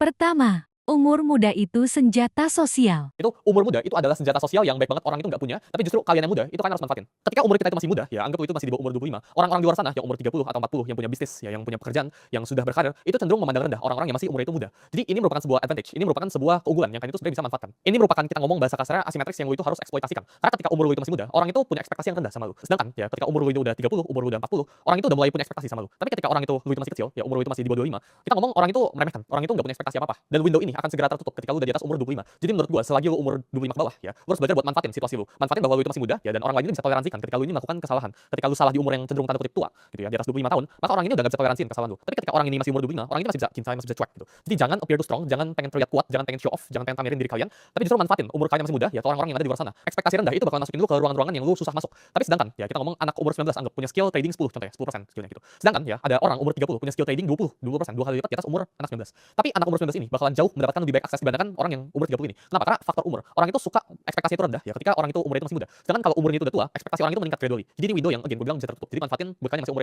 Pertama, umur muda itu senjata sosial. Itu umur muda itu adalah senjata sosial yang baik banget orang itu nggak punya, tapi justru kalian yang muda itu kan harus manfaatin. Ketika umur kita itu masih muda, ya anggap itu masih di bawah umur 25, orang-orang di luar sana yang umur 30 atau 40 yang punya bisnis, ya yang punya pekerjaan, yang sudah berkarir, itu cenderung memandang rendah orang-orang yang masih umur itu muda. Jadi ini merupakan sebuah advantage, ini merupakan sebuah keunggulan yang kalian itu sebenarnya bisa manfaatkan. Ini merupakan kita ngomong bahasa kasarnya asimetris yang lu itu harus eksploitasikan. Karena ketika umur lu itu masih muda, orang itu punya ekspektasi yang rendah sama lu. Sedangkan ya ketika umur lu itu udah 30, umur lu udah 40, orang itu udah mulai punya ekspektasi sama lu. Tapi ketika orang itu lu itu masih kecil, ya umur lu itu masih di bawah 25, kita ngomong orang itu meremehkan, orang itu nggak punya ekspektasi apa-apa. Dan window ini akan segera tertutup ketika lu udah di atas umur 25. Jadi menurut gua selagi lu umur 25 ke bawah ya, lu harus belajar buat manfaatin situasi lu. Manfaatin bahwa lu itu masih muda ya dan orang lain ini bisa toleransikan ketika lu ini melakukan kesalahan. Ketika lu salah di umur yang cenderung tanda kutip tua gitu ya, di atas 25 tahun, maka orang ini udah gak bisa toleransiin kesalahan lu. Tapi ketika orang ini masih umur 25, orang ini masih bisa cintai, masih bisa cuek gitu. Jadi jangan appear too strong, jangan pengen terlihat kuat, jangan pengen show off, jangan pengen pamerin diri kalian, tapi justru manfaatin umur kalian masih muda ya ke orang-orang yang ada di luar sana. Ekspektasi rendah itu bakal masukin lu ke ruangan-ruangan yang lu susah masuk. Tapi sedangkan ya kita ngomong anak umur 19 anggap punya skill trading 10 contohnya, 10% skillnya gitu. Sedangkan ya ada orang umur 30 punya skill trading 20%, 2 kali lipat di atas umur anak 19. Tapi anak umur 19 ini bakalan jauh mendapatkan lebih baik akses dibandingkan orang yang umur 30 ini. Kenapa? Karena faktor umur. Orang itu suka ekspektasi itu rendah ya ketika orang itu umurnya itu masih muda. Sedangkan kalau umurnya itu udah tua, ekspektasi orang itu meningkat gradually. Jadi ini window yang again gue bilang bisa tertutup. Jadi manfaatin bukannya masih umur